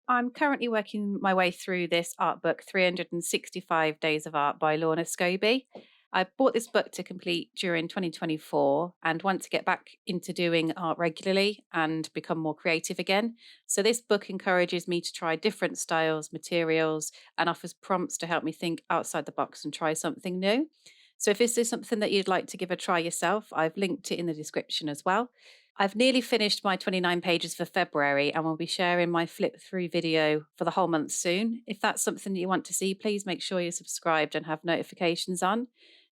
I'm currently working my way through this art book, 365 Days of Art by Lorna Scobie. I bought this book to complete during 2024 and want to get back into doing art regularly and become more creative again. So, this book encourages me to try different styles, materials, and offers prompts to help me think outside the box and try something new. So, if this is something that you'd like to give a try yourself, I've linked it in the description as well. I've nearly finished my 29 pages for February and will be sharing my flip through video for the whole month soon. If that's something that you want to see, please make sure you're subscribed and have notifications on.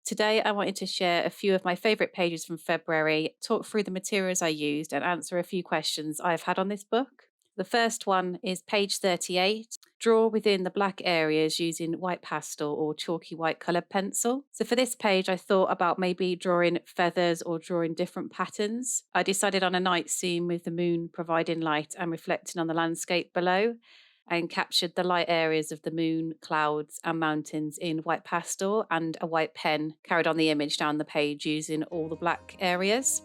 Today, I wanted to share a few of my favourite pages from February, talk through the materials I used, and answer a few questions I've had on this book. The first one is page 38. Draw within the black areas using white pastel or chalky white coloured pencil. So for this page, I thought about maybe drawing feathers or drawing different patterns. I decided on a night scene with the moon providing light and reflecting on the landscape below, and captured the light areas of the moon, clouds, and mountains in white pastel, and a white pen carried on the image down the page using all the black areas.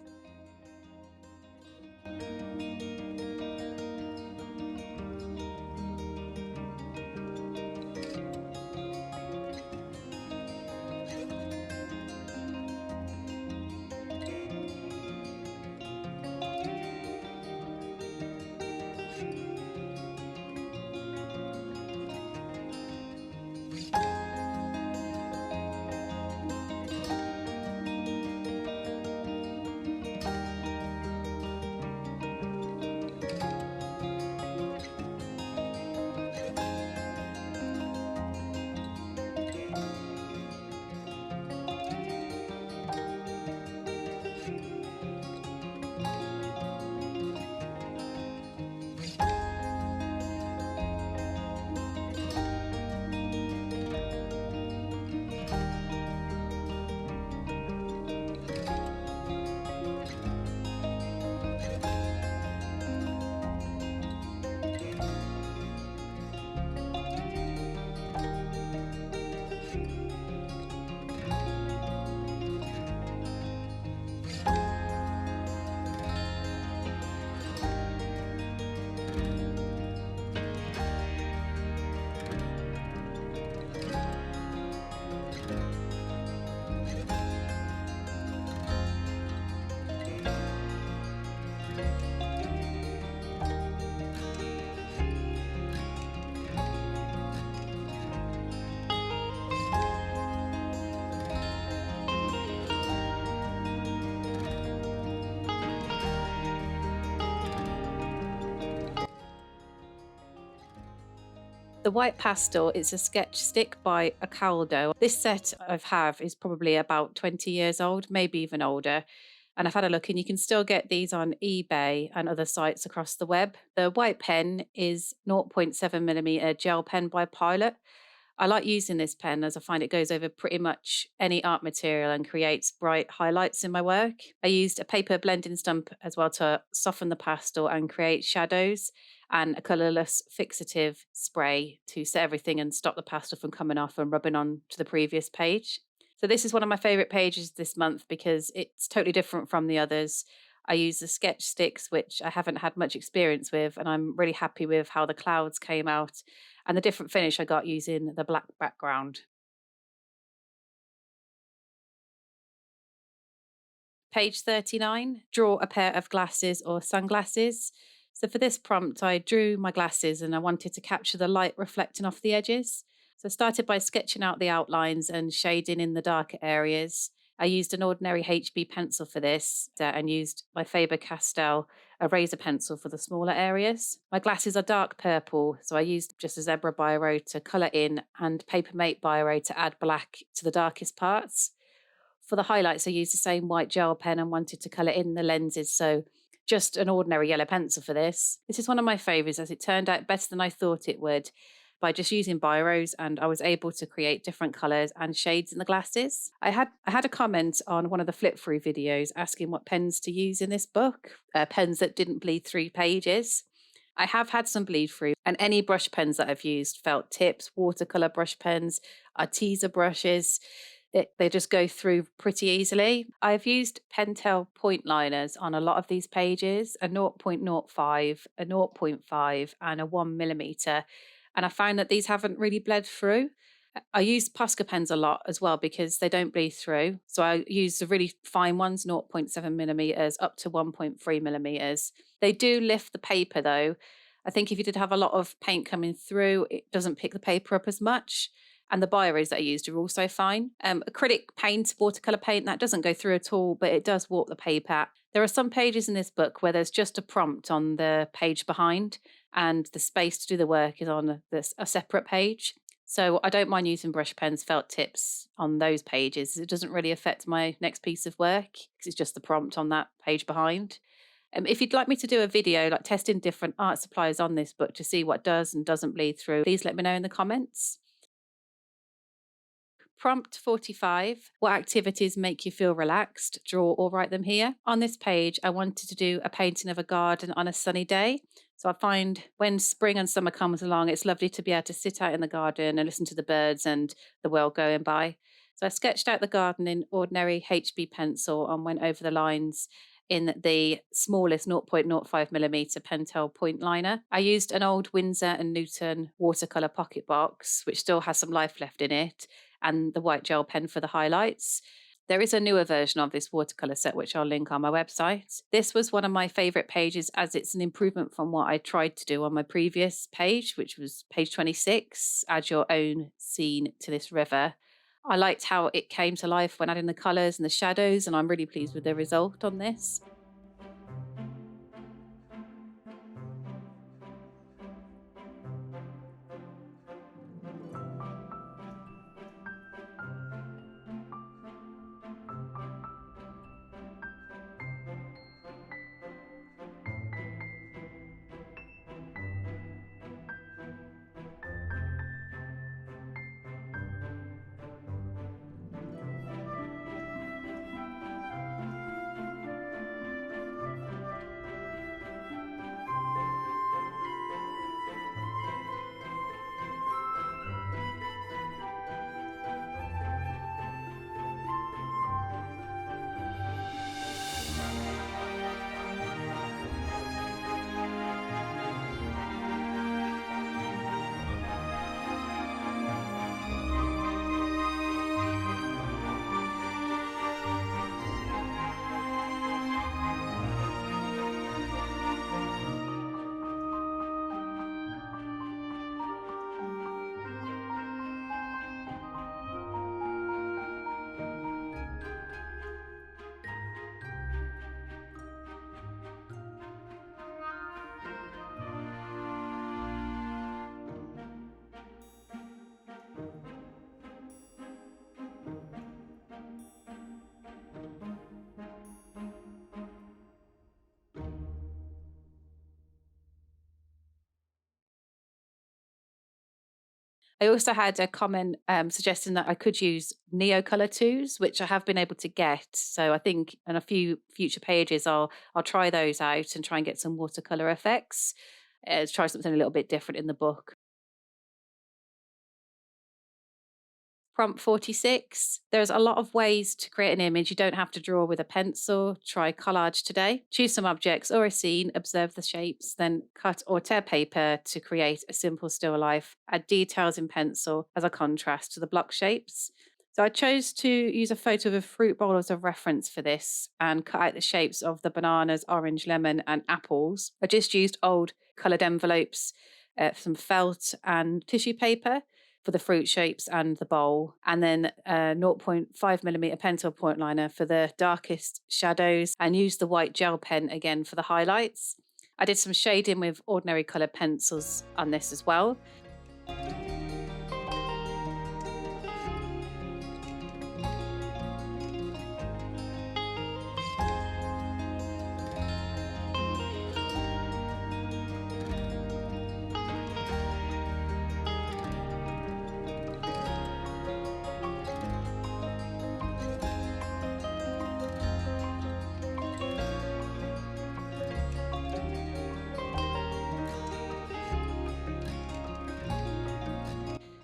The white pastel is a sketch stick by Acaldo. This set I have is probably about 20 years old, maybe even older. And I've had a look, and you can still get these on eBay and other sites across the web. The white pen is 0.7 millimeter gel pen by Pilot. I like using this pen as I find it goes over pretty much any art material and creates bright highlights in my work. I used a paper blending stump as well to soften the pastel and create shadows, and a colourless fixative spray to set everything and stop the pastel from coming off and rubbing on to the previous page. So this is one of my favourite pages this month because it's totally different from the others. I use the sketch sticks, which I haven't had much experience with, and I'm really happy with how the clouds came out and the different finish I got using the black background. Page 39, draw a pair of glasses or sunglasses. So for this prompt, I drew my glasses and I wanted to capture the light reflecting off the edges. So I started by sketching out the outlines and shading in the darker areas. I used an ordinary HB pencil for this and used my Faber-Castell eraser pencil for the smaller areas. My glasses are dark purple, so I used just a zebra biro to colour in and Papermate biro to add black to the darkest parts. For the highlights, I used the same white gel pen and wanted to colour in the lenses, so just an ordinary yellow pencil for this. This is one of my favourites as it turned out better than I thought it would by just using biros, and I was able to create different colours and shades in the glasses. I had a comment on one of the flip through videos asking what pens to use in this book, pens that didn't bleed through pages. I have had some bleed through, and any brush pens that I've used, felt tips, watercolour brush pens, Arteza brushes, They just go through pretty easily. I've used Pentel point liners on a lot of these pages, a 0.05, a zero point 0.5, and a 1 millimeter. And I found that these haven't really bled through. I use Posca pens a lot as well because they don't bleed through. So I use the really fine ones, 0.7 millimeters up to 1.3 millimeters. They do lift the paper though. I think if you did have a lot of paint coming through, it doesn't pick the paper up as much. And the biros that I used are also fine. Acrylic paint, watercolor paint, that doesn't go through at all, but it does warp the paper. There are some pages in this book where there's just a prompt on the page behind, and the space to do the work is on a separate page. So I don't mind using brush pens, felt tips on those pages. It doesn't really affect my next piece of work because it's just the prompt on that page behind. If you'd like me to do a video like testing different art supplies on this book to see what does and doesn't bleed through, please let me know in the comments. Prompt 45. What activities make you feel relaxed? Draw or write them here. On this page, I wanted to do a painting of a garden on a sunny day. So I find when spring and summer comes along, it's lovely to be able to sit out in the garden and listen to the birds and the world going by. So I sketched out the garden in ordinary HB pencil and went over the lines in the smallest 0.05 millimeter Pentel point liner. I used an old Winsor and Newton watercolor pocket box, which still has some life left in it, and the white gel pen for the highlights. There is a newer version of this watercolor set, which I'll link on my website. This was one of my favorite pages as it's an improvement from what I tried to do on my previous page, which was page 26, add your own scene to this river. I liked how it came to life when adding the colors and the shadows, and I'm really pleased with the result on this. I also had a comment suggesting that I could use Neo Color 2s, which I have been able to get. So I think in a few future pages, I'll try those out and try and get some watercolor effects. Try something a little bit different in the book. Prompt 46. There's a lot of ways to create an image. You don't have to draw with a pencil. Try collage today. Choose some objects or a scene, observe the shapes, then cut or tear paper to create a simple still life. Add details in pencil as a contrast to the block shapes. So I chose to use a photo of a fruit bowl as a reference for this and cut out the shapes of the bananas, orange, lemon, and apples. I just used old coloured envelopes, some felt and tissue paper for the fruit shapes and the bowl, and then a 0.5 millimeter pencil point liner for the darkest shadows, and used the white gel pen again for the highlights. I did some shading with ordinary coloured pencils on this as well.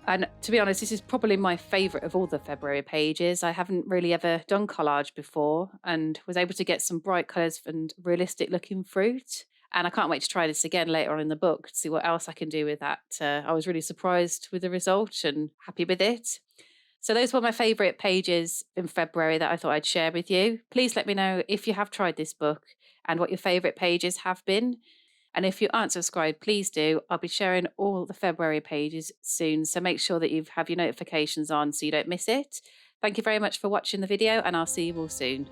And to be honest, this is probably my favourite of all the February pages. I haven't really ever done collage before and was able to get some bright colours and realistic looking fruit. And I can't wait to try this again later on in the book to see what else I can do with that. I was really surprised with the result and happy with it. So those were my favourite pages in February that I thought I'd share with you. Please let me know if you have tried this book and what your favourite pages have been. And if you aren't subscribed, please do. I'll be sharing all the February pages soon. So make sure that you have your notifications on so you don't miss it. Thank you very much for watching the video, and I'll see you all soon.